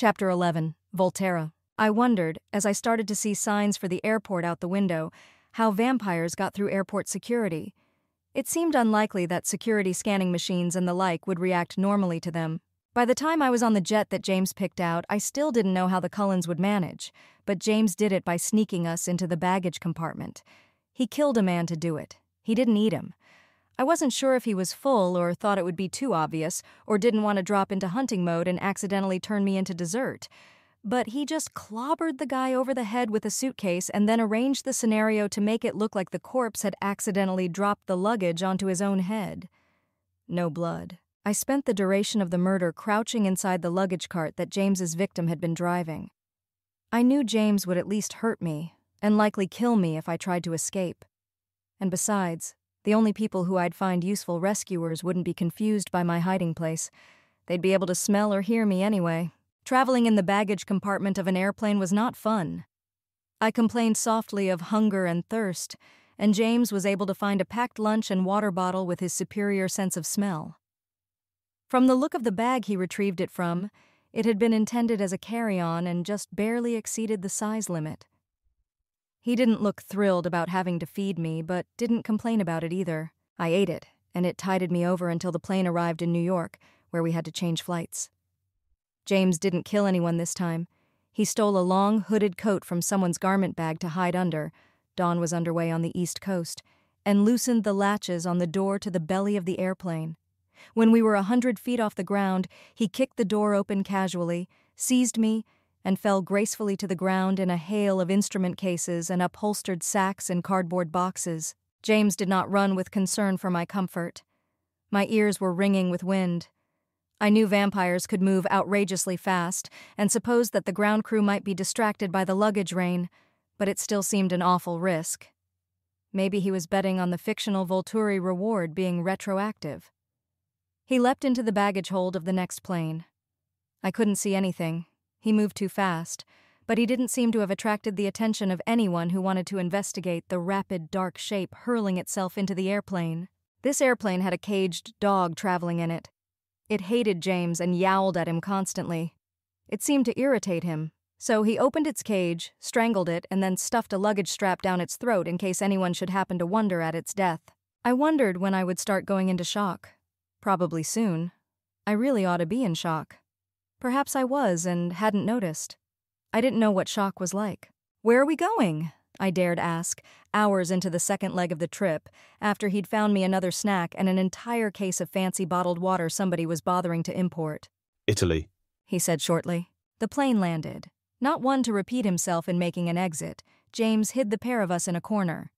Chapter 11. Volterra. I wondered, as I started to see signs for the airport out the window, how vampires got through airport security. It seemed unlikely that security scanning machines and the like would react normally to them. By the time I was on the jet that James picked out, I still didn't know how the Cullens would manage, but James did it by sneaking us into the baggage compartment. He killed a man to do it. He didn't eat him. I wasn't sure if he was full or thought it would be too obvious or didn't want to drop into hunting mode and accidentally turn me into dessert. But he just clobbered the guy over the head with a suitcase and then arranged the scenario to make it look like the corpse had accidentally dropped the luggage onto his own head. No blood. I spent the duration of the murder crouching inside the luggage cart that James's victim had been driving. I knew James would at least hurt me and likely kill me if I tried to escape. And besides, the only people who I'd find useful rescuers wouldn't be confused by my hiding place. They'd be able to smell or hear me anyway. Traveling in the baggage compartment of an airplane was not fun. I complained softly of hunger and thirst, and James was able to find a packed lunch and water bottle with his superior sense of smell. From the look of the bag he retrieved it from, it had been intended as a carry-on and just barely exceeded the size limit. He didn't look thrilled about having to feed me, but didn't complain about it either. I ate it, and it tided me over until the plane arrived in New York, where we had to change flights. James didn't kill anyone this time. He stole a long, hooded coat from someone's garment bag to hide under. Dawn was underway on the East Coast, and loosened the latches on the door to the belly of the airplane. When we were 100 feet off the ground, he kicked the door open casually, seized me, and fell gracefully to the ground in a hail of instrument cases and upholstered sacks and cardboard boxes. James did not run with concern for my comfort. My ears were ringing with wind. I knew vampires could move outrageously fast, and supposed that the ground crew might be distracted by the luggage rain, but it still seemed an awful risk. Maybe he was betting on the fictional Volturi reward being retroactive. He leapt into the baggage hold of the next plane. I couldn't see anything. He moved too fast, but he didn't seem to have attracted the attention of anyone who wanted to investigate the rapid, dark shape hurling itself into the airplane. This airplane had a caged dog traveling in it. It hated James and yowled at him constantly. It seemed to irritate him, so he opened its cage, strangled it, and then stuffed a luggage strap down its throat in case anyone should happen to wonder at its death. I wondered when I would start going into shock. Probably soon. I really ought to be in shock. Perhaps I was and hadn't noticed. I didn't know what shock was like. "Where are we going?" I dared ask, hours into the second leg of the trip, after he'd found me another snack and an entire case of fancy bottled water somebody was bothering to import. "Italy," he said shortly. The plane landed. Not one to repeat himself in making an exit, James hid the pair of us in a corner.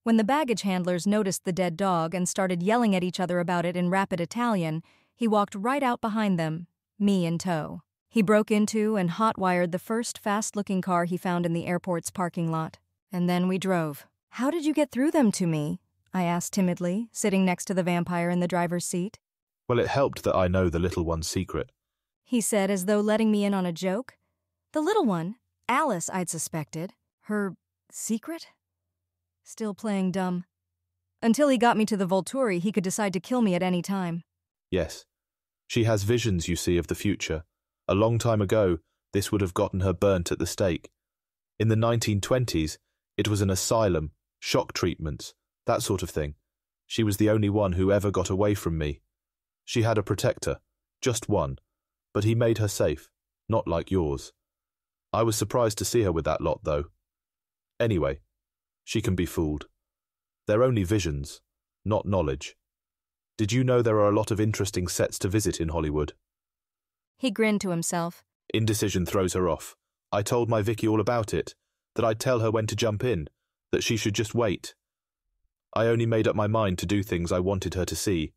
When the baggage handlers noticed the dead dog and started yelling at each other about it in rapid Italian, he walked right out behind them, me in tow. He broke into and hot-wired the first fast-looking car he found in the airport's parking lot. And then we drove. "How did you get through them to me?" I asked timidly, sitting next to the vampire in the driver's seat. "Well, it helped that I know the little one's secret," he said, as though letting me in on a joke. The little one, Alice, I'd suspected. Her secret? Still playing dumb. Until he got me to the Volturi, he could decide to kill me at any time. "Yes. She has visions, you see, of the future. A long time ago, this would have gotten her burnt at the stake. In the 1920s, it was an asylum, shock treatments, that sort of thing. She was the only one who ever got away from me. She had a protector, just one, but he made her safe, not like yours. I was surprised to see her with that lot, though. Anyway, she can be fooled. They're only visions, not knowledge. Did you know there are a lot of interesting sets to visit in Hollywood?" He grinned to himself. "Indecision throws her off. I told my Vicky all about it, that I'd tell her when to jump in, that she should just wait. I only made up my mind to do things I wanted her to see.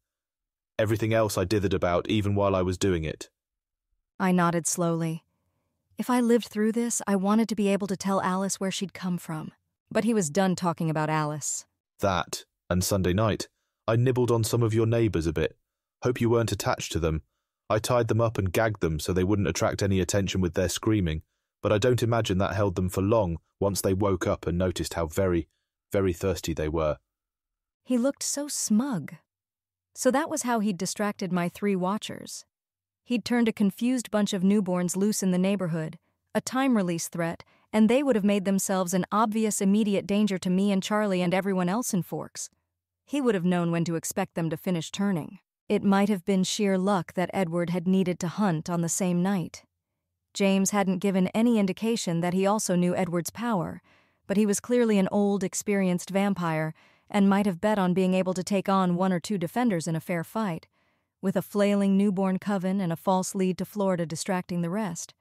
Everything else I dithered about even while I was doing it." I nodded slowly. If I lived through this, I wanted to be able to tell Alice where she'd come from. But he was done talking about Alice. "That, and Sunday night, I nibbled on some of your neighbours a bit. Hope you weren't attached to them. I tied them up and gagged them so they wouldn't attract any attention with their screaming, but I don't imagine that held them for long once they woke up and noticed how very, very thirsty they were." He looked so smug. So that was how he'd distracted my 3 watchers. He'd turned a confused bunch of newborns loose in the neighborhood, a time-release threat, and they would have made themselves an obvious immediate danger to me and Charlie and everyone else in Forks. He would have known when to expect them to finish turning. It might have been sheer luck that Edward had needed to hunt on the same night. James hadn't given any indication that he also knew Edward's power, but he was clearly an old, experienced vampire and might have bet on being able to take on one or two defenders in a fair fight, with a flailing newborn coven and a false lead to Florida distracting the rest.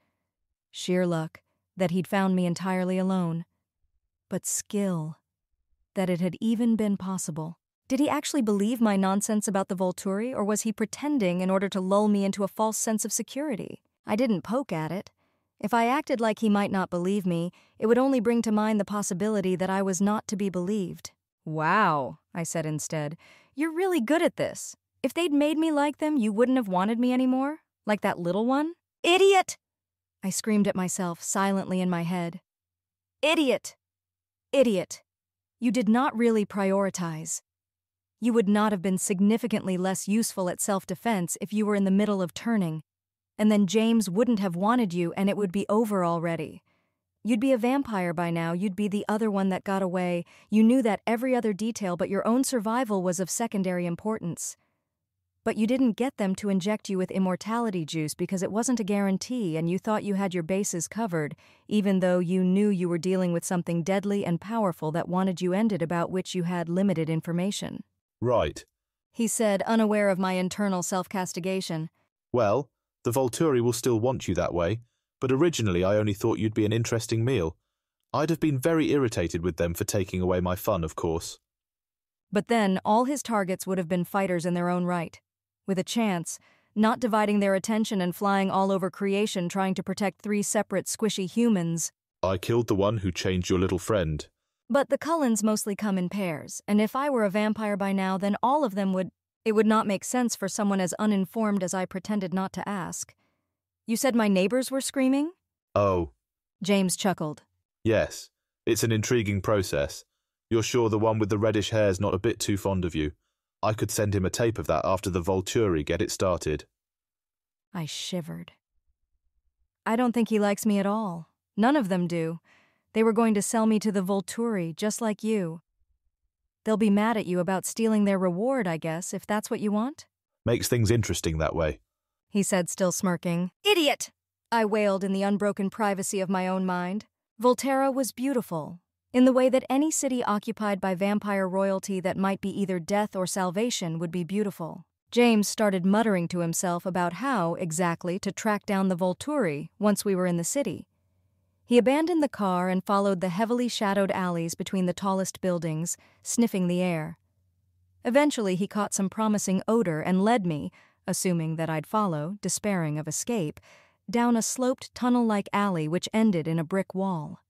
Sheer luck that he'd found me entirely alone. But skill. That it had even been possible. Did he actually believe my nonsense about the Volturi, or was he pretending in order to lull me into a false sense of security? I didn't poke at it. If I acted like he might not believe me, it would only bring to mind the possibility that I was not to be believed. "Wow," I said instead. "You're really good at this. If they'd made me like them, you wouldn't have wanted me anymore? Like that little one?" "Idiot!" I screamed at myself, silently in my head. "Idiot! Idiot! You did not really prioritize. You would not have been significantly less useful at self-defense if you were in the middle of turning, and then James wouldn't have wanted you and it would be over already. You'd be a vampire by now, you'd be the other one that got away. You knew that every other detail but your own survival was of secondary importance. But you didn't get them to inject you with immortality juice because it wasn't a guarantee and you thought you had your bases covered, even though you knew you were dealing with something deadly and powerful that wanted you ended, about which you had limited information." Right, he said, unaware of my internal self-castigation. "Well, the Volturi will still want you that way, but originally I only thought you'd be an interesting meal. I'd have been very irritated with them for taking away my fun, of course." But then all his targets would have been fighters in their own right, with a chance, not dividing their attention and flying all over creation trying to protect 3 separate squishy humans. "I killed the one who changed your little friend." But the Cullens mostly come in pairs, and if I were a vampire by now, then all of them would... It would not make sense for someone as uninformed as I pretended not to ask. "You said my neighbors were screaming?" "Oh, James chuckled. yes. It's an intriguing process. You're sure the one with the reddish hair's not a bit too fond of you? I could send him a tape of that after the Volturi get it started." I shivered. "I don't think he likes me at all. None of them do. They were going to sell me to the Volturi, just like you. They'll be mad at you about stealing their reward, I guess, if that's what you want?" "Makes things interesting that way," he said, still smirking. "Idiot!" I wailed in the unbroken privacy of my own mind. Volterra was beautiful, in the way that any city occupied by vampire royalty that might be either death or salvation would be beautiful. James started muttering to himself about how, exactly, to track down the Volturi once we were in the city. He abandoned the car and followed the heavily shadowed alleys between the tallest buildings, sniffing the air. Eventually he caught some promising odor and led me, assuming that I'd follow, despairing of escape, down a sloped tunnel-like alley which ended in a brick wall.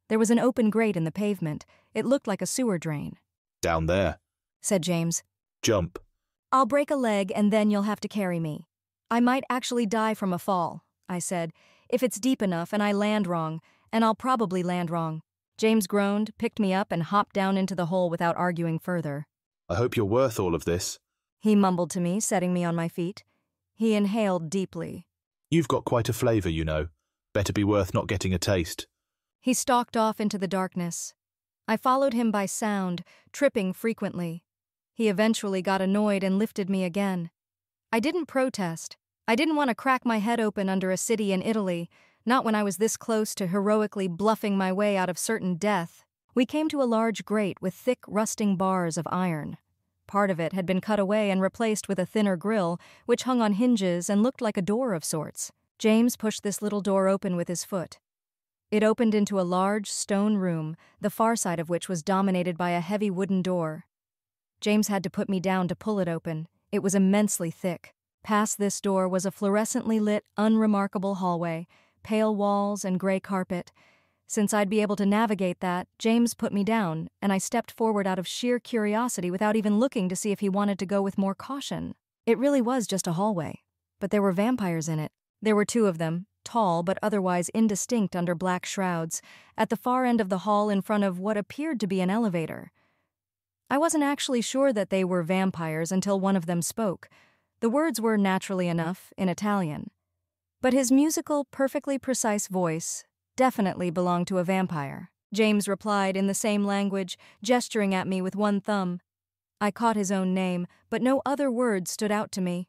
There was an open grate in the pavement. It looked like a sewer drain. "Down there," said James. "Jump." "I'll break a leg and then you'll have to carry me. I might actually die from a fall," I said, "if it's deep enough and I land wrong, and I'll probably land wrong." James groaned, picked me up, and hopped down into the hole without arguing further. "I hope you're worth all of this," he mumbled to me, setting me on my feet. He inhaled deeply. "You've got quite a flavor, you know. Better be worth not getting a taste." He stalked off into the darkness. I followed him by sound, tripping frequently. He eventually got annoyed and lifted me again. I didn't protest. I didn't want to crack my head open under a city in Italy, not when I was this close to heroically bluffing my way out of certain death. We came to a large grate with thick, rusting bars of iron. Part of it had been cut away and replaced with a thinner grill, which hung on hinges and looked like a door of sorts. James pushed this little door open with his foot. It opened into a large stone room, the far side of which was dominated by a heavy wooden door. James had to put me down to pull it open. It was immensely thick. Past this door was a fluorescently lit, unremarkable hallway, pale walls and gray carpet. Since I'd be able to navigate that, James put me down, and I stepped forward out of sheer curiosity without even looking to see if he wanted to go with more caution. It really was just a hallway, but there were vampires in it. There were 2 of them, tall but otherwise indistinct under black shrouds, at the far end of the hall in front of what appeared to be an elevator. I wasn't actually sure that they were vampires until one of them spoke. The words were naturally enough in Italian, but his musical, perfectly precise voice definitely belonged to a vampire. James replied in the same language, gesturing at me with one thumb. I caught his own name, but no other words stood out to me.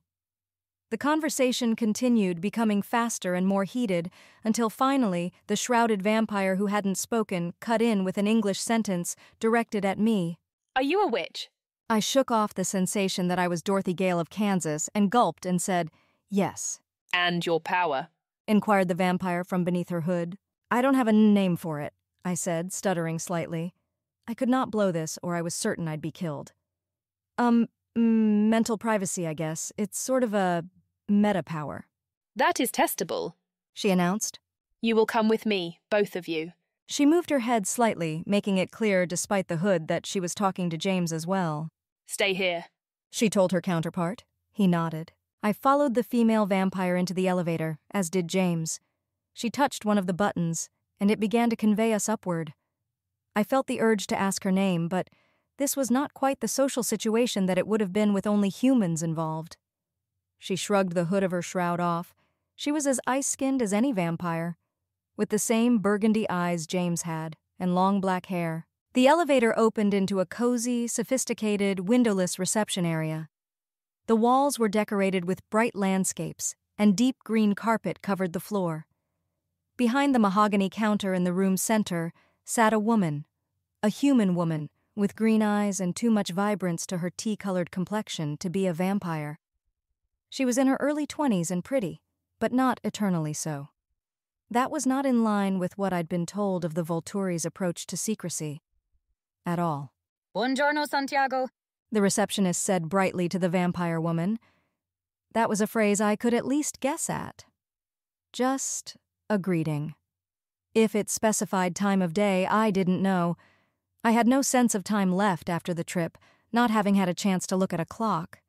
The conversation continued, becoming faster and more heated, until finally the shrouded vampire who hadn't spoken cut in with an English sentence directed at me. Are you a witch? I shook off the sensation that I was Dorothy Gale of Kansas and gulped and said, "Yes." And your power? Inquired the vampire from beneath her hood. "I don't have a name for it," I said, stuttering slightly. I could not blow this, or I was certain I'd be killed. Mental privacy, I guess. It's sort of a meta-power." That is testable, she announced. You will come with me, both of you. She moved her head slightly, making it clear, despite the hood, that she was talking to James as well. Stay here, she told her counterpart. He nodded. I followed the female vampire into the elevator, as did James. She touched one of the buttons, and it began to convey us upward. I felt the urge to ask her name, but this was not quite the social situation that it would have been with only humans involved. She shrugged the hood of her shroud off. She was as ice-skinned as any vampire, with the same burgundy eyes James had, and long black hair. The elevator opened into a cozy, sophisticated, windowless reception area. The walls were decorated with bright landscapes, and deep green carpet covered the floor. Behind the mahogany counter in the room's center sat a woman, a human woman, with green eyes and too much vibrance to her tea-colored complexion to be a vampire. She was in her early 20s and pretty, but not eternally so. That was not in line with what I'd been told of the Volturi's approach to secrecy. At all. "Buongiorno, Santiago," the receptionist said brightly to the vampire woman. That was a phrase I could at least guess at. Just a greeting. If it specified time of day, I didn't know. I had no sense of time left after the trip, not having had a chance to look at a clock.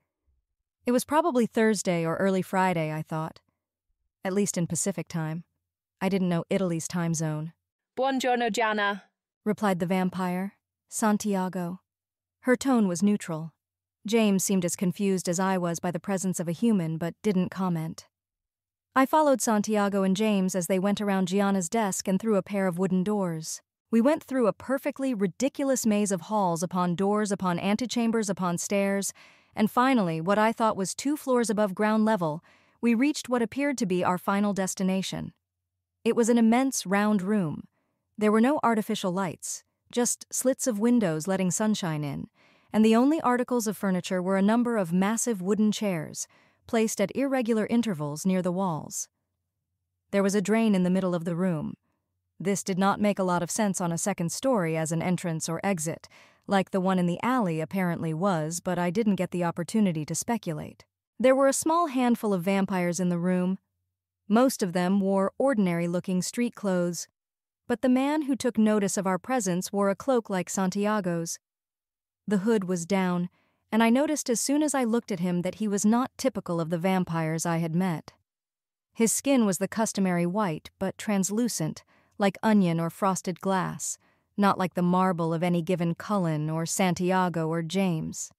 It was probably Thursday or early Friday, I thought. At least in Pacific time. I didn't know Italy's time zone. Buongiorno, Gianna, replied the vampire. Santiago. Her tone was neutral. James seemed as confused as I was by the presence of a human, but didn't comment. I followed Santiago and James as they went around Gianna's desk and through a pair of wooden doors. We went through a perfectly ridiculous maze of halls upon doors upon antechambers upon stairs, and finally, what I thought was 2 floors above ground level, we reached what appeared to be our final destination. It was an immense round room. There were no artificial lights, just slits of windows letting sunshine in, and the only articles of furniture were a number of massive wooden chairs, placed at irregular intervals near the walls. There was a drain in the middle of the room. This did not make a lot of sense on a second story as an entrance or exit, like the one in the alley apparently was, but I didn't get the opportunity to speculate. There were a small handful of vampires in the room. Most of them wore ordinary-looking street clothes, but the man who took notice of our presence wore a cloak like Santiago's. The hood was down, and I noticed as soon as I looked at him that he was not typical of the vampires I had met. His skin was the customary white, but translucent, like onion or frosted glass, not like the marble of any given Cullen or Santiago or James.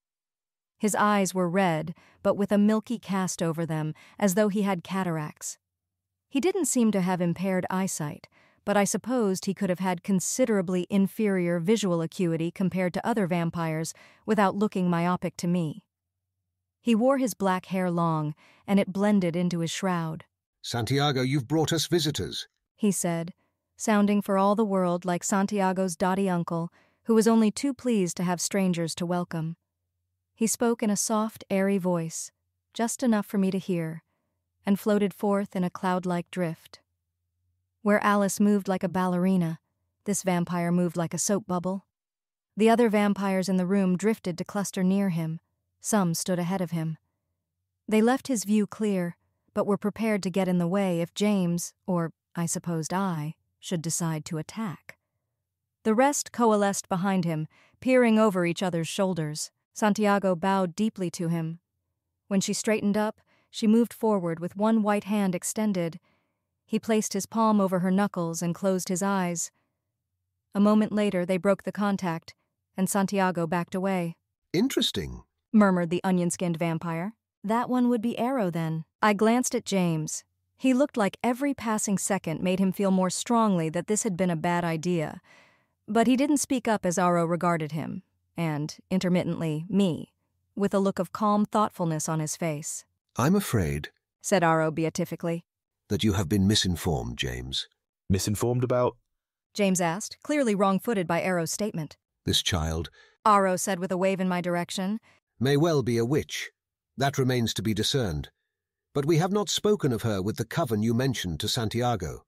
His eyes were red, but with a milky cast over them, as though he had cataracts. He didn't seem to have impaired eyesight, but I supposed he could have had considerably inferior visual acuity compared to other vampires without looking myopic to me. He wore his black hair long, and it blended into his shroud. "Santiago, you've brought us visitors," he said, sounding for all the world like Santiago's dotty uncle, who was only too pleased to have strangers to welcome. He spoke in a soft, airy voice, just enough for me to hear, and floated forth in a cloud-like drift. Where Alice moved like a ballerina, this vampire moved like a soap bubble. The other vampires in the room drifted to cluster near him. Some stood ahead of him. They left his view clear, but were prepared to get in the way if James, or I supposed I, should decide to attack. The rest coalesced behind him, peering over each other's shoulders. Santiago bowed deeply to him. When she straightened up, she moved forward with one white hand extended. He placed his palm over her knuckles and closed his eyes. A moment later, they broke the contact, and Santiago backed away. "Interesting," murmured the onion-skinned vampire. That one would be Arrow then. I glanced at James. He looked like every passing second made him feel more strongly that this had been a bad idea. But he didn't speak up as Arrow regarded him, and, intermittently, me, with a look of calm thoughtfulness on his face. I'm afraid, Said Arrow beatifically. that you have been misinformed, James. Misinformed about? James asked, clearly wrong-footed by Arrow's statement. This child Arrow said with a wave in my direction. may well be a witch. That remains to be discerned. But we have not spoken of her with the coven you mentioned to Santiago.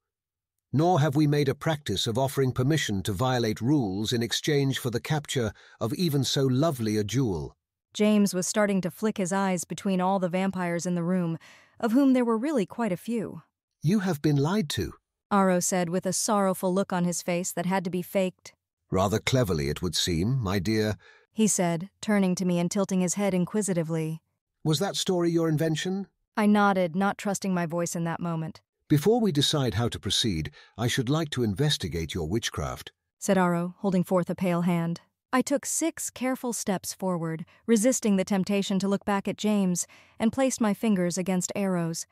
Nor have we made a practice of offering permission to violate rules in exchange for the capture of even so lovely a jewel. James was starting to flick his eyes between all the vampires in the room, of whom there were really quite a few. You have been lied to. Arrow said with a sorrowful look on his face that had to be faked. Rather cleverly, it would seem, my dear. He said, turning to me and tilting his head inquisitively. Was that story your invention? I nodded, not trusting my voice in that moment. Before we decide how to proceed, I should like to investigate your witchcraft, Said Arrow, holding forth a pale hand. I took 6 careful steps forward, resisting the temptation to look back at James, and placed my fingers against Arrow's.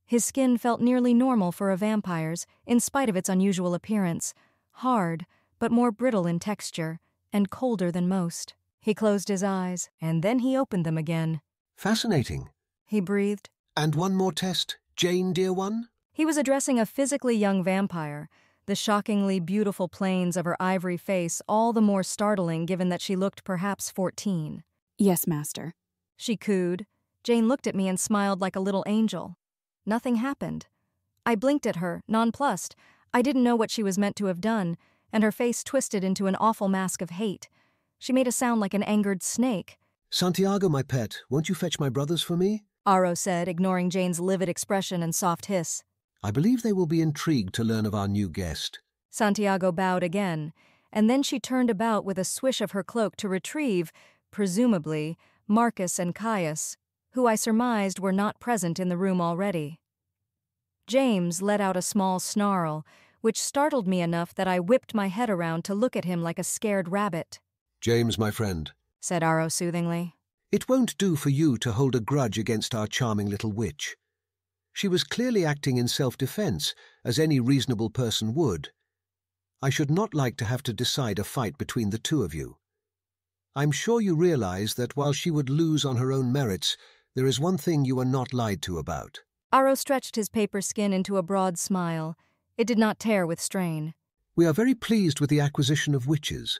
His skin felt nearly normal for a vampire's, in spite of its unusual appearance, hard, but more brittle in texture, and colder than most. He closed his eyes, and then he opened them again. Fascinating. He breathed. And one more test, Jane, dear one? He was addressing a physically young vampire, the shockingly beautiful planes of her ivory face all the more startling given that she looked perhaps 14. Yes, master. She cooed. Jane looked at me and smiled like a little angel. Nothing happened. I blinked at her, nonplussed. I didn't know what she was meant to have done, and her face twisted into an awful mask of hate. She made a sound like an angered snake. Santiago, my pet, won't you fetch my brothers for me? Arrow said, ignoring Jane's livid expression and soft hiss. I believe they will be intrigued to learn of our new guest. Santiago bowed again, and then she turned about with a swish of her cloak to retrieve, presumably, Marcus and Caius, who I surmised were not present in the room already. James let out a small snarl, which startled me enough that I whipped my head around to look at him like a scared rabbit. James, my friend, Said Arrow soothingly. it won't do for you to hold a grudge against our charming little witch. She was clearly acting in self-defense, as any reasonable person would. I should not like to have to decide a fight between the two of you. I'm sure you realize that while she would lose on her own merits, there is one thing you are not lied to about. Arrow stretched his paper skin into a broad smile. It did not tear with strain. We are very pleased with the acquisition of witches.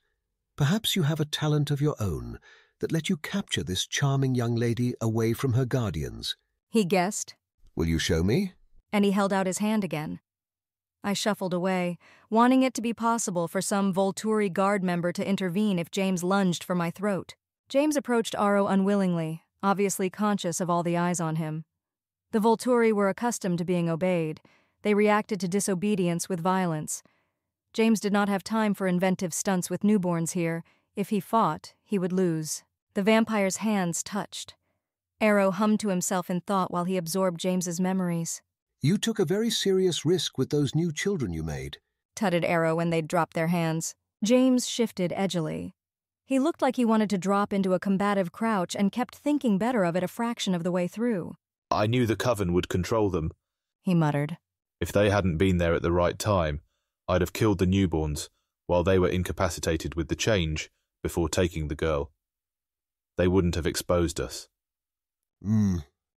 Perhaps you have a talent of your own that let you capture this charming young lady away from her guardians. He guessed, Will you show me? and he held out his hand again. I shuffled away, wanting it to be possible for some Volterra guard member to intervene if James lunged for my throat. James approached Arrow unwillingly, obviously conscious of all the eyes on him. The Volterra were accustomed to being obeyed. They reacted to disobedience with violence. James did not have time for inventive stunts with newborns here. If he fought, he would lose. The vampire's hands touched. Arrow hummed to himself in thought while he absorbed James's memories. You took a very serious risk with those new children you made. Tutted Arrow when they'd dropped their hands. James shifted edgily. He looked like he wanted to drop into a combative crouch and kept thinking better of it a fraction of the way through. I knew the coven would control them. He muttered. If they hadn't been there at the right time, I'd have killed the newborns while they were incapacitated with the change before taking the girl. They wouldn't have exposed us.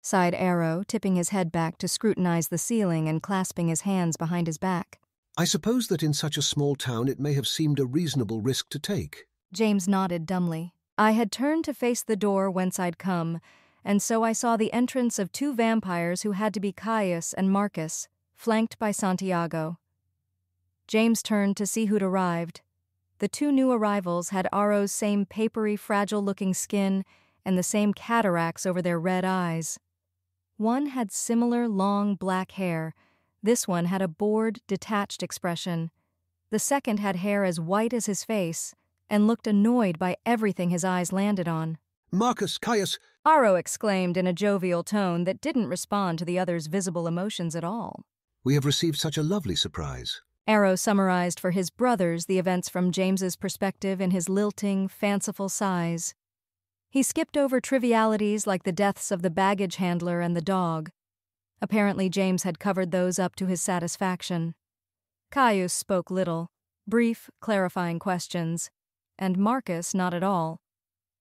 Sighed Arrow, tipping his head back to scrutinize the ceiling and clasping his hands behind his back. I suppose that in such a small town it may have seemed a reasonable risk to take. James nodded dumbly. I had turned to face the door whence I'd come, and so I saw the entrance of 2 vampires who had to be Caius and Marcus, flanked by Santiago. James turned to see who'd arrived. The 2 new arrivals had Arrow's same papery, fragile-looking skin and the same cataracts over their red eyes. One had similar long black hair. This one had a bored, detached expression. The second had hair as white as his face and looked annoyed by everything his eyes landed on. Marcus, Caius! Arrow exclaimed in a jovial tone that didn't respond to the other's visible emotions at all. We have received such a lovely surprise. Arrow summarized for his brothers the events from James's perspective in his lilting, fanciful sighs. He skipped over trivialities like the deaths of the baggage handler and the dog. Apparently James had covered those up to his satisfaction. Caius spoke little, brief, clarifying questions, and Marcus not at all.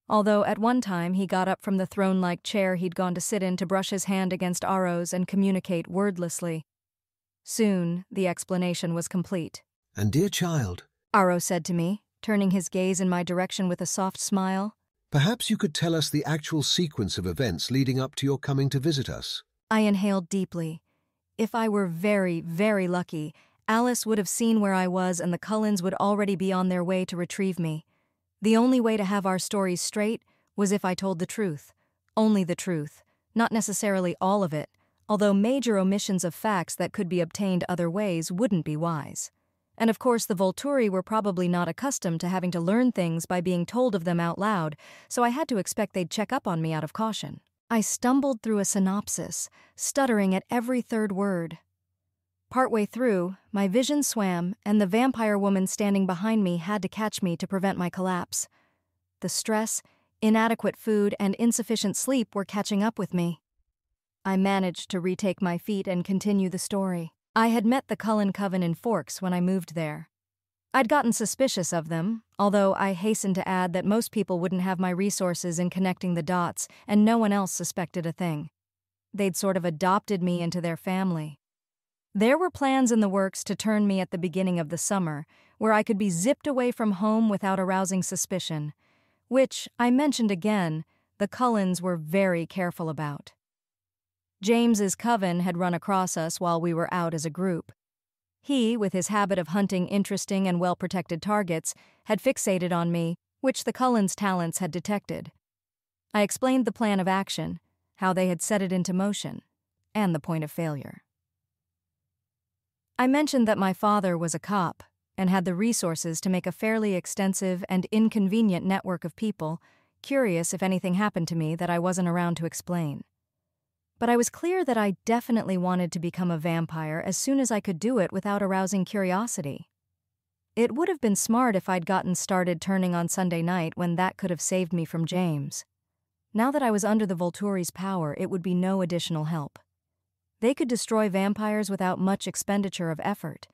Although at one time he got up from the throne-like chair he'd gone to sit in to brush his hand against Aro's and communicate wordlessly. Soon the explanation was complete. And dear child, Aro said to me, turning his gaze in my direction with a soft smile, perhaps you could tell us the actual sequence of events leading up to your coming to visit us. I inhaled deeply. If I were very, very lucky, Alice would have seen where I was and the Cullens would already be on their way to retrieve me. The only way to have our stories straight was if I told the truth. Only the truth, not necessarily all of it, although major omissions of facts that could be obtained other ways wouldn't be wise. And of course the Volturi were probably not accustomed to having to learn things by being told of them out loud, so I had to expect they'd check up on me out of caution. I stumbled through a synopsis, stuttering at every third word. Partway through, my vision swam, and the vampire woman standing behind me had to catch me to prevent my collapse. The stress, inadequate food, and insufficient sleep were catching up with me. I managed to retake my feet and continue the story. I had met the Cullen Coven in Forks when I moved there. I'd gotten suspicious of them, although I hastened to add that most people wouldn't have my resources in connecting the dots, and no one else suspected a thing. They'd sort of adopted me into their family. There were plans in the works to turn me at the beginning of the summer, where I could be zipped away from home without arousing suspicion, which, I mentioned again, the Cullens were very careful about. James's coven had run across us while we were out as a group. He, with his habit of hunting interesting and well-protected targets, had fixated on me, which the Cullens' talents had detected. I explained the plan of action, how they had set it into motion, and the point of failure. I mentioned that my father was a cop and had the resources to make a fairly extensive and inconvenient network of people, curious if anything happened to me that I wasn't around to explain. But I was clear that I definitely wanted to become a vampire as soon as I could do it without arousing curiosity. It would have been smart if I'd gotten started turning on Sunday night when that could have saved me from James. Now that I was under the Volturi's power, it would be no additional help. They could destroy vampires without much expenditure of effort,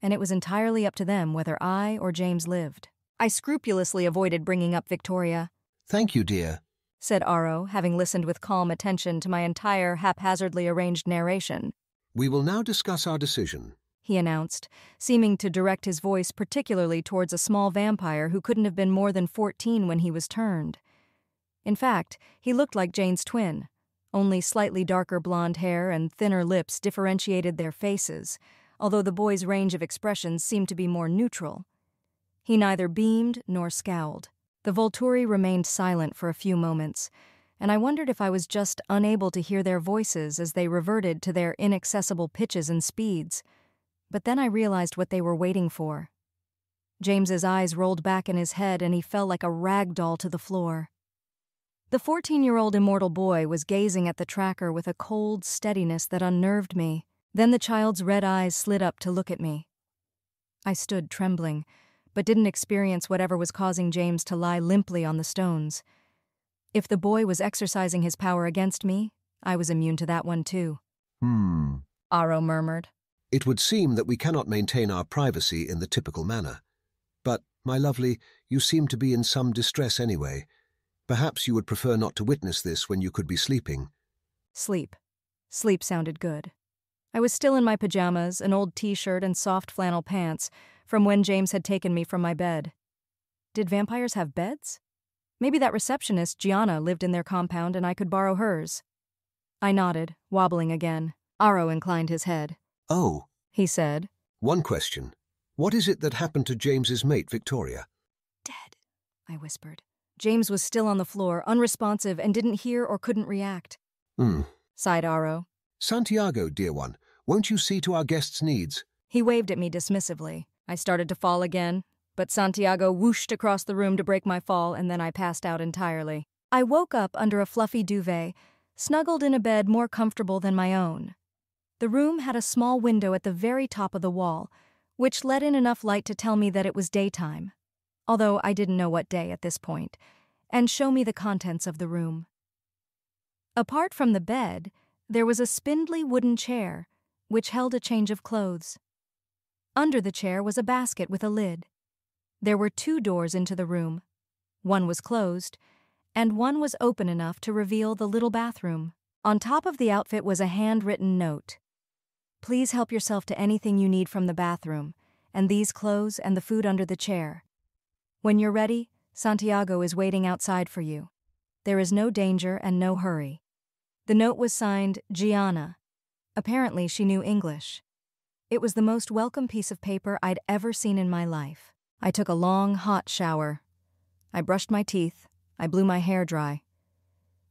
and it was entirely up to them whether I or James lived. I scrupulously avoided bringing up Victoria. Thank you, dear, said Aro, having listened with calm attention to my entire haphazardly arranged narration. We will now discuss our decision, he announced, seeming to direct his voice particularly towards a small vampire who couldn't have been more than 14 when he was turned. In fact, he looked like Jane's twin. Only slightly darker blonde hair and thinner lips differentiated their faces, although the boy's range of expressions seemed to be more neutral. He neither beamed nor scowled. The Volturi remained silent for a few moments, and I wondered if I was just unable to hear their voices as they reverted to their inaccessible pitches and speeds. But then I realized what they were waiting for. James's eyes rolled back in his head and he fell like a rag doll to the floor. The 14-year-old immortal boy was gazing at the tracker with a cold steadiness that unnerved me. Then the child's red eyes slid up to look at me. I stood trembling, but didn't experience whatever was causing James to lie limply on the stones. If the boy was exercising his power against me, I was immune to that one too. Aro murmured. It would seem that we cannot maintain our privacy in the typical manner. But, my lovely, you seem to be in some distress anyway. Perhaps you would prefer not to witness this when you could be sleeping. Sleep. Sleep sounded good. I was still in my pajamas, an old t-shirt and soft flannel pants, from when James had taken me from my bed. Did vampires have beds? Maybe that receptionist, Gianna, lived in their compound and I could borrow hers. I nodded, wobbling again. Aro inclined his head. Oh, he said. One question. What is it that happened to James's mate, Victoria? Dead, I whispered. James was still on the floor, unresponsive, and didn't hear or couldn't react. Sighed Aro. Santiago, dear one, won't you see to our guest's needs? He waved at me dismissively. I started to fall again, but Santiago whooshed across the room to break my fall, and then I passed out entirely. I woke up under a fluffy duvet, snuggled in a bed more comfortable than my own. The room had a small window at the very top of the wall, which let in enough light to tell me that it was daytime, although I didn't know what day at this point, and show me the contents of the room. Apart from the bed, there was a spindly wooden chair, which held a change of clothes. Under the chair was a basket with a lid. There were 2 doors into the room. One was closed, and one was open enough to reveal the little bathroom. On top of the outfit was a handwritten note. Please help yourself to anything you need from the bathroom, and these clothes and the food under the chair. When you're ready, Santiago is waiting outside for you. There is no danger and no hurry. The note was signed Gianna. Apparently she knew English. It was the most welcome piece of paper I'd ever seen in my life. I took a long, hot shower. I brushed my teeth. I blew my hair dry.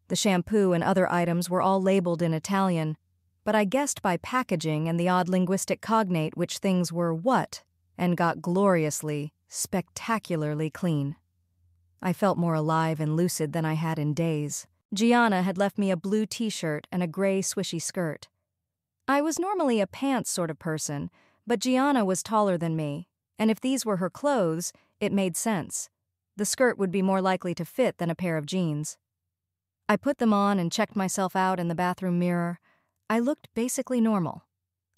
The shampoo and other items were all labeled in Italian, but I guessed by packaging and the odd linguistic cognate which things were what, and got gloriously, spectacularly clean. I felt more alive and lucid than I had in days. Gianna had left me a blue t-shirt and a gray swishy skirt. I was normally a pants sort of person, but Gianna was taller than me, and if these were her clothes, it made sense. The skirt would be more likely to fit than a pair of jeans. I put them on and checked myself out in the bathroom mirror. I looked basically normal.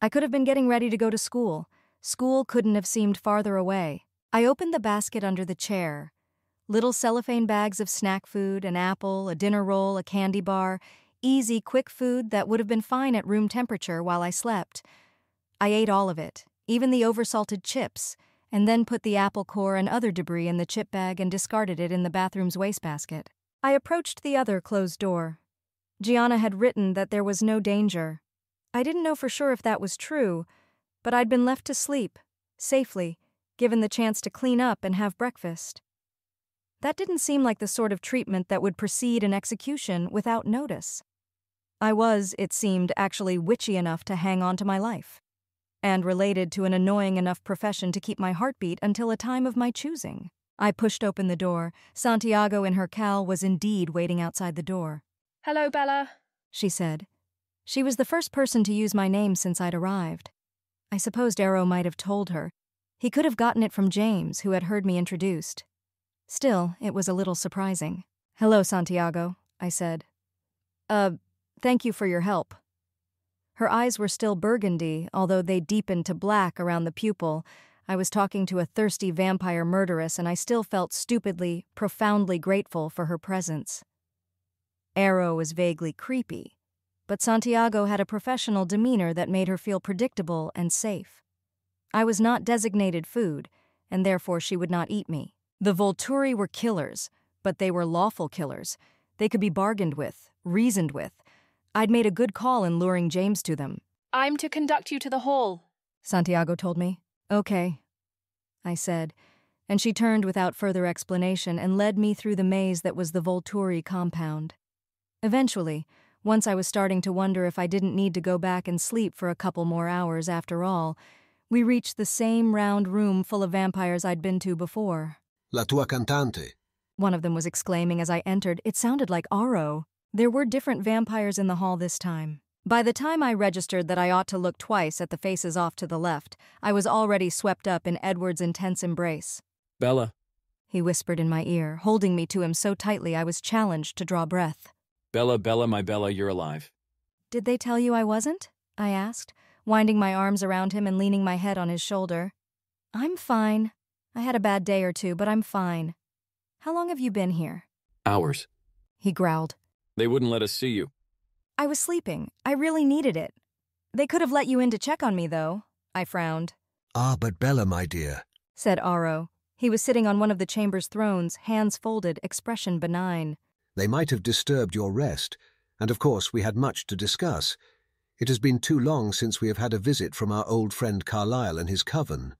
I could have been getting ready to go to school. School couldn't have seemed farther away. I opened the basket under the chair. Little cellophane bags of snack food, an apple, a dinner roll, a candy bar, easy, quick food that would have been fine at room temperature while I slept. I ate all of it, even the oversalted chips, and then put the apple core and other debris in the chip bag and discarded it in the bathroom's wastebasket. I approached the other closed door. Gianna had written that there was no danger. I didn't know for sure if that was true, but I'd been left to sleep, safely, given the chance to clean up and have breakfast. That didn't seem like the sort of treatment that would precede an execution without notice. I was, it seemed, actually witchy enough to hang on to my life, and related to an annoying enough profession to keep my heartbeat until a time of my choosing. I pushed open the door. Santiago in her cowl was indeed waiting outside the door. Hello, Bella, she said. She was the first person to use my name since I'd arrived. I supposed Arrow might have told her. He could have gotten it from James, who had heard me introduced. Still, it was a little surprising. Hello, Santiago, I said. Thank you for your help. Her eyes were still burgundy, although they deepened to black around the pupil. I was talking to a thirsty vampire murderess, and I still felt stupidly, profoundly grateful for her presence. Arrow was vaguely creepy, but Santiago had a professional demeanor that made her feel predictable and safe. I was not designated food, and therefore she would not eat me. The Volturi were killers, but they were lawful killers. They could be bargained with, reasoned with. I'd made a good call in luring James to them. I'm to conduct you to the hall, Santiago told me. Okay, I said, and she turned without further explanation and led me through the maze that was the Volturi compound. Eventually, once I was starting to wonder if I didn't need to go back and sleep for a couple more hours after all, we reached the same round room full of vampires I'd been to before. La tua cantante. One of them was exclaiming as I entered. It sounded like Aro. There were different vampires in the hall this time. By the time I registered that I ought to look twice at the faces off to the left, I was already swept up in Edward's intense embrace. Bella. He whispered in my ear, holding me to him so tightly I was challenged to draw breath. Bella, Bella, my Bella, you're alive. Did they tell you I wasn't? I asked, winding my arms around him and leaning my head on his shoulder. I'm fine. I had a bad day or two, but I'm fine. How long have you been here? Hours. He growled. They wouldn't let us see you. I was sleeping. I really needed it. They could have let you in to check on me, though. I frowned. Ah, but Bella, my dear, said Aro. He was sitting on one of the chamber's thrones, hands folded, expression benign. They might have disturbed your rest, and of course we had much to discuss. It has been too long since we have had a visit from our old friend Carlyle and his coven.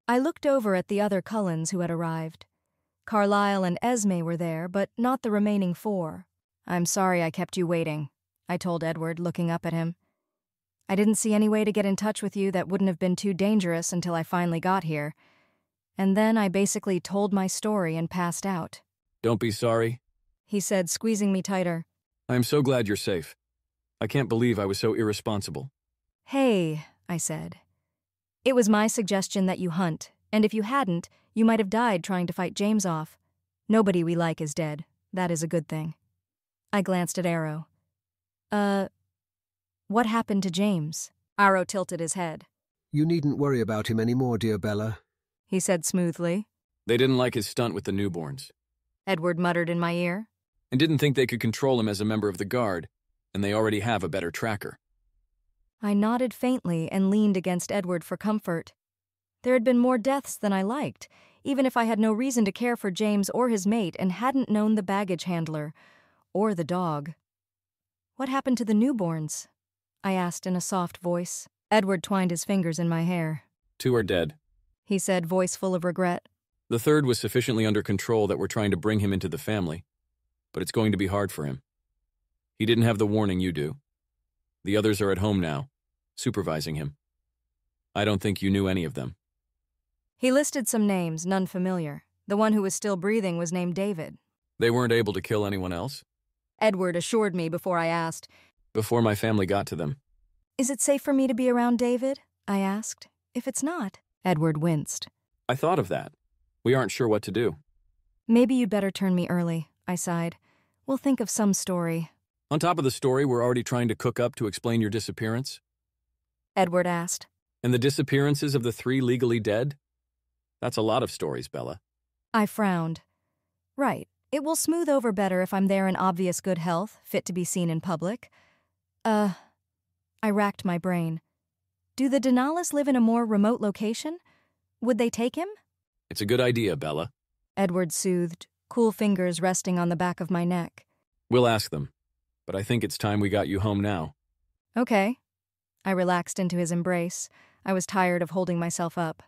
I looked over at the other Cullens who had arrived. Carlyle and Esme were there, but not the remaining 4. I'm sorry I kept you waiting, I told Edward, looking up at him. I didn't see any way to get in touch with you that wouldn't have been too dangerous until I finally got here. And then I basically told my story and passed out. Don't be sorry, he said, squeezing me tighter. I'm so glad you're safe. I can't believe I was so irresponsible. Hey, I said. It was my suggestion that you hunt, and if you hadn't, you might have died trying to fight James off. Nobody we like is dead. That is a good thing. I glanced at Arrow. What happened to James? Arrow tilted his head. You needn't worry about him anymore, dear Bella. He said smoothly. They didn't like his stunt with the newborns, Edward muttered in my ear. and didn't think they could control him as a member of the Guard, and they already have a better tracker. I nodded faintly and leaned against Edward for comfort. There had been more deaths than I liked, even if I had no reason to care for James or his mate and hadn't known the baggage handler, or the dog. What happened to the newborns? I asked in a soft voice. Edward twined his fingers in my hair. 2 are dead. He said, voice full of regret. The 3rd was sufficiently under control that we're trying to bring him into the family, but it's going to be hard for him. He didn't have the warning you do. The others are at home now, supervising him. I don't think you knew any of them. He listed some names, none familiar. The one who was still breathing was named David. They weren't able to kill anyone else? Edward assured me before I asked. Before my family got to them. Is it safe for me to be around David? I asked. If it's not. Edward winced. I thought of that. We aren't sure what to do. Maybe you'd better turn me early, I sighed. We'll think of some story. On top of the story we're already trying to cook up to explain your disappearance? Edward asked. And the disappearances of the 3 legally dead? That's a lot of stories, Bella. I frowned. Right. It will smooth over better if I'm there in obvious good health, fit to be seen in public. I racked my brain. Do the Denali's live in a more remote location? Would they take him? It's a good idea, Bella. Edward soothed, cool fingers resting on the back of my neck. We'll ask them, but I think it's time we got you home now. Okay. I relaxed into his embrace. I was tired of holding myself up.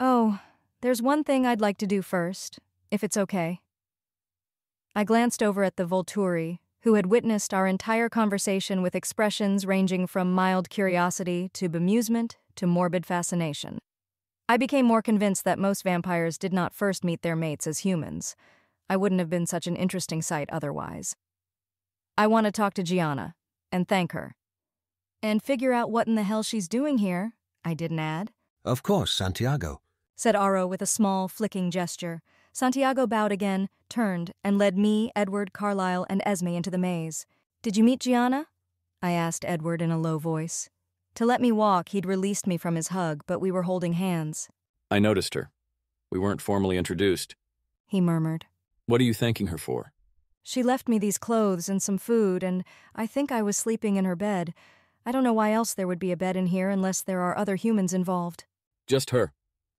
Oh, there's one thing I'd like to do first, if it's okay. I glanced over at the Volturi, who had witnessed our entire conversation with expressions ranging from mild curiosity to bemusement to morbid fascination. I became more convinced that most vampires did not first meet their mates as humans. I wouldn't have been such an interesting sight otherwise. I want to talk to Gianna and thank her. And figure out what in the hell she's doing here, I didn't add. Of course, Santiago, said Aro with a small, flicking gesture. Santiago bowed again, turned, and led me, Edward, Carlyle, and Esme into the maze. Did you meet Gianna? I asked Edward in a low voice. To let me walk, he'd released me from his hug, but we were holding hands. I noticed her. We weren't formally introduced. He murmured. What are you thanking her for? She left me these clothes and some food, and I think I was sleeping in her bed. I don't know why else there would be a bed in here unless there are other humans involved. Just her.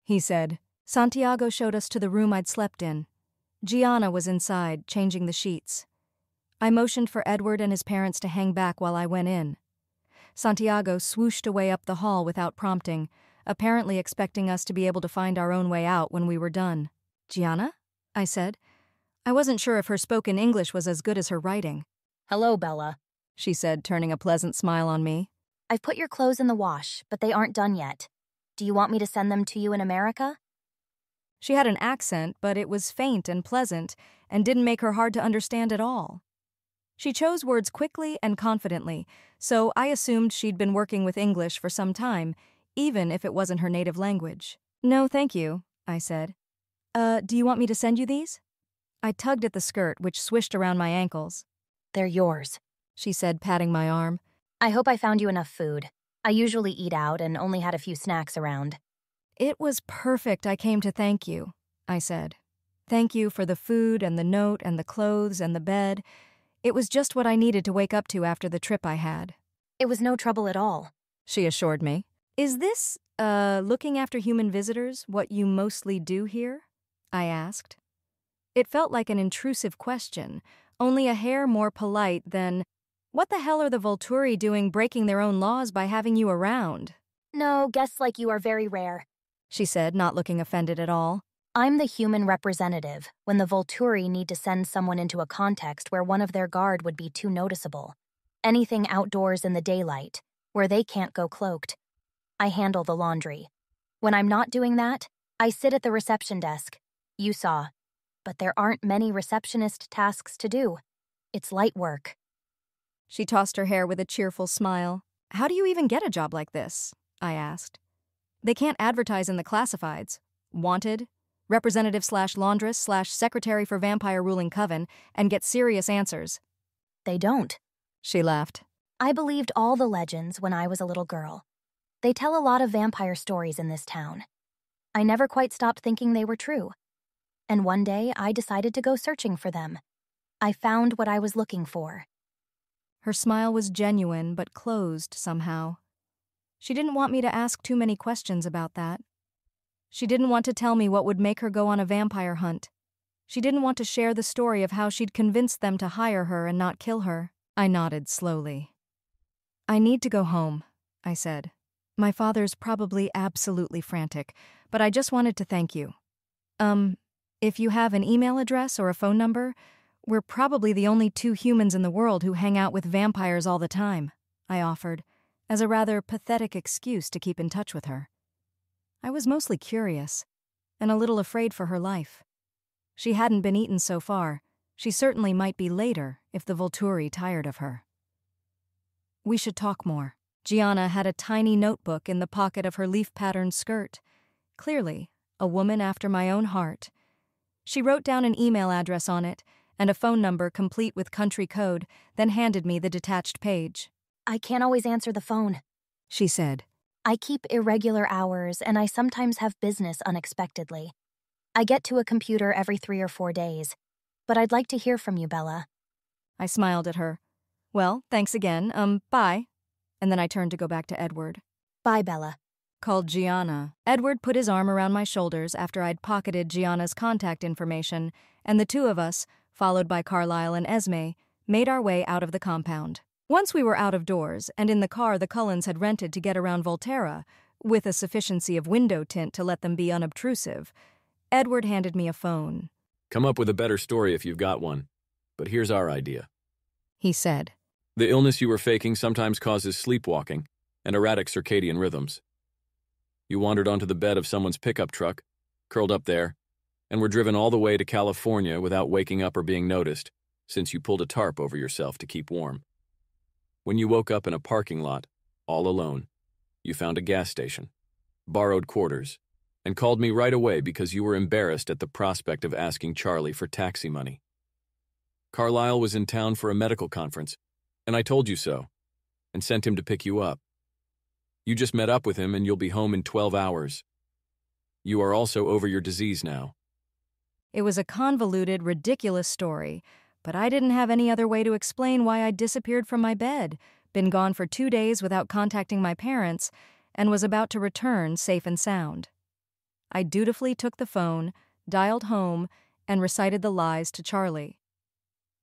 He said. Santiago showed us to the room I'd slept in. Gianna was inside, changing the sheets. I motioned for Edward and his parents to hang back while I went in. Santiago swooshed away up the hall without prompting, apparently expecting us to be able to find our own way out when we were done. Gianna? I said. I wasn't sure if her spoken English was as good as her writing. Hello, Bella. She said, turning a pleasant smile on me. I've put your clothes in the wash, but they aren't done yet. Do you want me to send them to you in America? She had an accent, but it was faint and pleasant, and didn't make her hard to understand at all. She chose words quickly and confidently, so I assumed she'd been working with English for some time, even if it wasn't her native language. No, thank you, I said. Do you want me to send you these? I tugged at the skirt, which swished around my ankles. They're yours, she said, patting my arm. I hope I found you enough food. I usually eat out and only had a few snacks around. It was perfect I came to thank you, I said. Thank you for the food and the note and the clothes and the bed. It was just what I needed to wake up to after the trip I had. It was no trouble at all, she assured me. Is this, looking after human visitors what you mostly do here? I asked. It felt like an intrusive question, only a hair more polite than, what the hell are the Volturi doing breaking their own laws by having you around? No, guests like you are very rare, she said, not looking offended at all. I'm the human representative when the Volturi need to send someone into a context where one of their guard would be too noticeable. Anything outdoors in the daylight, where they can't go cloaked. I handle the laundry. When I'm not doing that, I sit at the reception desk. You saw. But there aren't many receptionist tasks to do. It's light work. She tossed her hair with a cheerful smile. How do you even get a job like this? I asked. They can't advertise in the classifieds. Wanted, representative/laundress/secretary for vampire ruling coven, and get serious answers. They don't. She laughed. I believed all the legends when I was a little girl. They tell a lot of vampire stories in this town. I never quite stopped thinking they were true. And one day, I decided to go searching for them. I found what I was looking for. Her smile was genuine but closed somehow. She didn't want me to ask too many questions about that. She didn't want to tell me what would make her go on a vampire hunt. She didn't want to share the story of how she'd convinced them to hire her and not kill her. I nodded slowly. I need to go home, I said. My father's probably absolutely frantic, but I just wanted to thank you. If you have an email address or a phone number, we're probably the only two humans in the world who hang out with vampires all the time, I offered, as a rather pathetic excuse to keep in touch with her. I was mostly curious, and a little afraid for her life. She hadn't been eaten so far. She certainly might be later if the Volturi tired of her. We should talk more. Gianna had a tiny notebook in the pocket of her leaf-patterned skirt. Clearly, a woman after my own heart. She wrote down an email address on it and a phone number complete with country code, then handed me the detached page. I can't always answer the phone, she said. I keep irregular hours, and I sometimes have business unexpectedly. I get to a computer every 3 or 4 days. But I'd like to hear from you, Bella. I smiled at her. Well, thanks again. Bye. And then I turned to go back to Edward. Bye, Bella, called Gianna. Edward put his arm around my shoulders after I'd pocketed Gianna's contact information, and the two of us, followed by Carlisle and Esme, made our way out of the compound. Once we were out of doors, and in the car the Cullens had rented to get around Volterra, with a sufficiency of window tint to let them be unobtrusive, Edward handed me a phone. Come up with a better story if you've got one. But here's our idea, he said. The illness you were faking sometimes causes sleepwalking and erratic circadian rhythms. You wandered onto the bed of someone's pickup truck, curled up there, and were driven all the way to California without waking up or being noticed, since you pulled a tarp over yourself to keep warm. When you woke up in a parking lot, all alone, you found a gas station, borrowed quarters, and called me right away because you were embarrassed at the prospect of asking Charlie for taxi money. Carlisle was in town for a medical conference, and I told you so, and sent him to pick you up. You just met up with him and you'll be home in 12 hours. You are also over your disease now. It was a convoluted, ridiculous story, but I didn't have any other way to explain why I'd disappeared from my bed, been gone for 2 days without contacting my parents, and was about to return safe and sound. I dutifully took the phone, dialed home, and recited the lies to Charlie.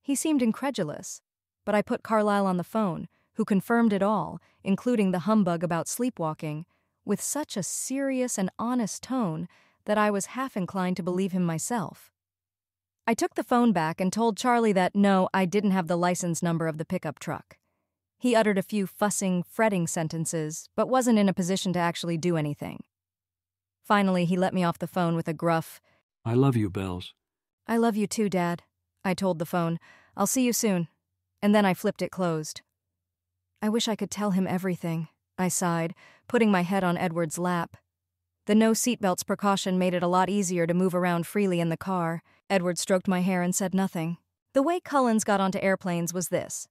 He seemed incredulous, but I put Carlisle on the phone, who confirmed it all, including the humbug about sleepwalking, with such a serious and honest tone that I was half inclined to believe him myself. I took the phone back and told Charlie that no, I didn't have the license number of the pickup truck. He uttered a few fussing, fretting sentences, but wasn't in a position to actually do anything. Finally, he let me off the phone with a gruff, I love you, Bells. I love you too, Dad, I told the phone. I'll see you soon. And then I flipped it closed. I wish I could tell him everything, I sighed, putting my head on Edward's lap. The no seatbelts precaution made it a lot easier to move around freely in the car. Edward stroked my hair and said nothing. The way Cullens got onto airplanes was this: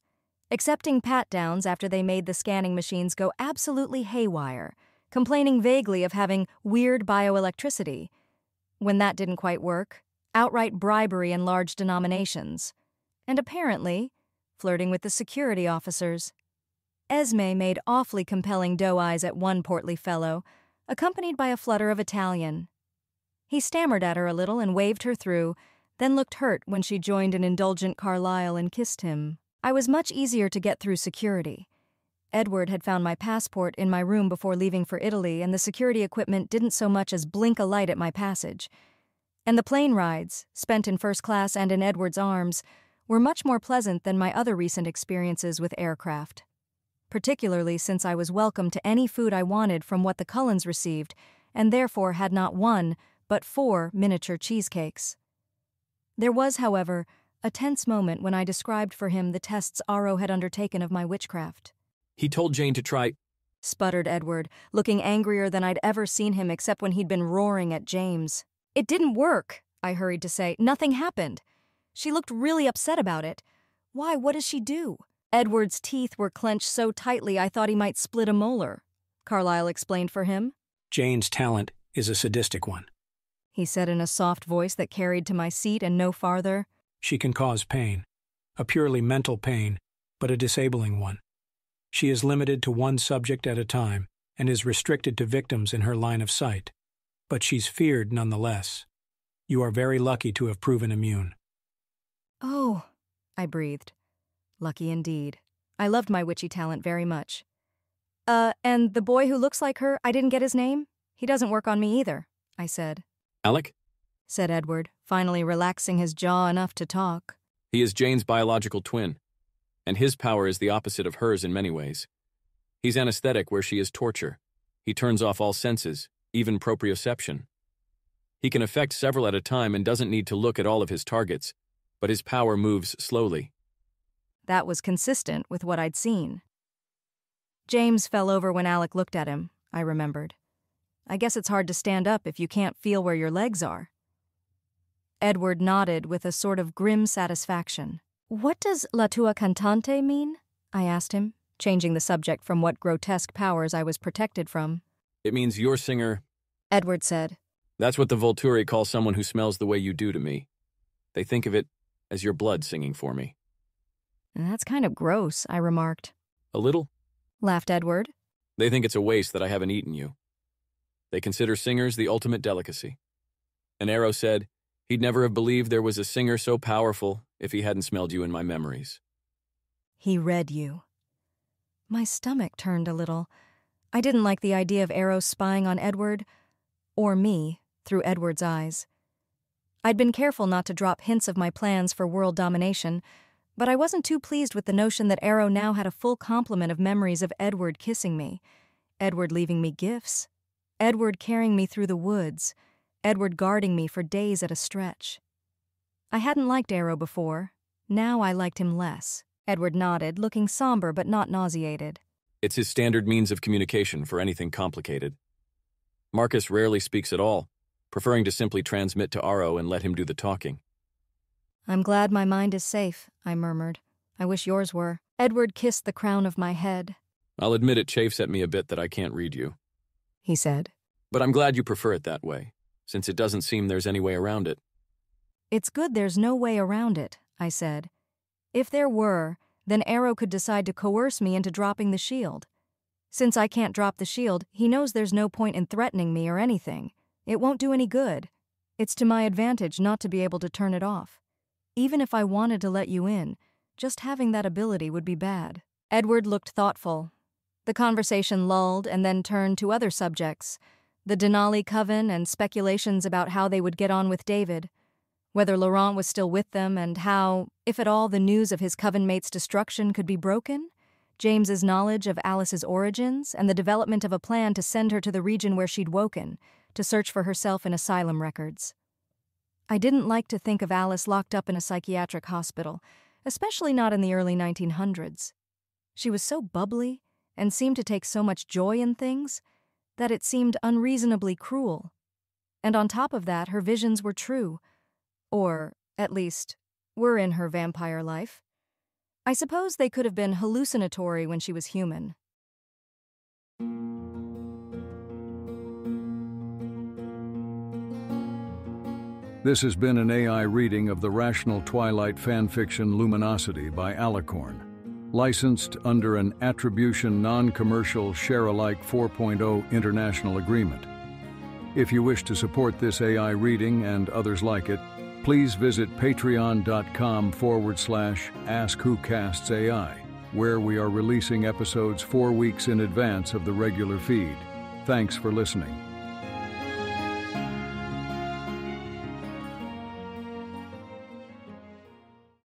accepting pat-downs after they made the scanning machines go absolutely haywire, complaining vaguely of having weird bioelectricity. When that didn't quite work, outright bribery in large denominations. And apparently, flirting with the security officers. Esme made awfully compelling doe eyes at one portly fellow, accompanied by a flutter of Italian. He stammered at her a little and waved her through, then looked hurt when she joined an indulgent Carlisle and kissed him. I was much easier to get through security. Edward had found my passport in my room before leaving for Italy, and the security equipment didn't so much as blink a light at my passage. And the plane rides, spent in first class and in Edward's arms, were much more pleasant than my other recent experiences with aircraft. Particularly since I was welcome to any food I wanted from what the Cullens received, and therefore had not 1, but 4 miniature cheesecakes. There was, however, a tense moment when I described for him the tests Aro had undertaken of my witchcraft. He told Jane to try, sputtered Edward, looking angrier than I'd ever seen him except when he'd been roaring at James. It didn't work, I hurried to say. Nothing happened. She looked really upset about it. Why, what does she do? Edward's teeth were clenched so tightly I thought he might split a molar, Carlyle explained for him. Jane's talent is a sadistic one. He said in a soft voice that carried to my seat and no farther. She can cause pain, a purely mental pain, but a disabling one. She is limited to one subject at a time and is restricted to victims in her line of sight. But she's feared nonetheless. You are very lucky to have proven immune. Oh, I breathed. Lucky indeed. I loved my witchy talent very much. And the boy who looks like her, I didn't get his name? He doesn't work on me either, I said. Alec? Said Edward, finally relaxing his jaw enough to talk. He is Jane's biological twin, and his power is the opposite of hers in many ways. He's anesthetic where she is torture. He turns off all senses, even proprioception. He can affect several at a time and doesn't need to look at all of his targets, but his power moves slowly. That was consistent with what I'd seen. James fell over when Alec looked at him, I remembered. I guess it's hard to stand up if you can't feel where your legs are. Edward nodded with a sort of grim satisfaction. What does la tua cantante mean? I asked him, changing the subject from what grotesque powers I was protected from. It means your singer, Edward said. That's what the Volturi call someone who smells the way you do to me. They think of it as your blood singing for me. That's kind of gross, I remarked. A little? Laughed Edward. They think it's a waste that I haven't eaten you. They consider singers the ultimate delicacy. And Arrow said he'd never have believed there was a singer so powerful if he hadn't smelled you in my memories. He read you. My stomach turned a little. I didn't like the idea of Arrow spying on Edward, or me, through Edward's eyes. I'd been careful not to drop hints of my plans for world domination, but I wasn't too pleased with the notion that Arrow now had a full complement of memories of Edward kissing me, Edward leaving me gifts, Edward carrying me through the woods, Edward guarding me for days at a stretch. I hadn't liked Arrow before. Now I liked him less. Edward nodded, looking somber but not nauseated. It's his standard means of communication for anything complicated. Marcus rarely speaks at all, preferring to simply transmit to Arrow and let him do the talking. I'm glad my mind is safe, I murmured. I wish yours were. Edward kissed the crown of my head. I'll admit it chafes at me a bit that I can't read you, he said. But I'm glad you prefer it that way, since it doesn't seem there's any way around it. It's good there's no way around it, I said. If there were, then Arrow could decide to coerce me into dropping the shield. Since I can't drop the shield, he knows there's no point in threatening me or anything. It won't do any good. It's to my advantage not to be able to turn it off. Even if I wanted to let you in, just having that ability would be bad. Edward looked thoughtful. The conversation lulled and then turned to other subjects, the Denali coven and speculations about how they would get on with David, whether Laurent was still with them and how, if at all, the news of his coven mate's destruction could be broken, James's knowledge of Alice's origins and the development of a plan to send her to the region where she'd woken, to search for herself in asylum records. I didn't like to think of Alice locked up in a psychiatric hospital, especially not in the early 1900s. She was so bubbly and seemed to take so much joy in things that it seemed unreasonably cruel. And on top of that, her visions were true, or, at least, were in her vampire life. I suppose they could have been hallucinatory when she was human. This has been an AI reading of the Rational Twilight fanfiction Luminosity by Alicorn, licensed under an Attribution Non-Commercial Share-alike 4.0 international agreement. If you wish to support this AI reading and others like it, please visit patreon.com/AskWhoCastsAI, where we are releasing episodes 4 weeks in advance of the regular feed. Thanks for listening.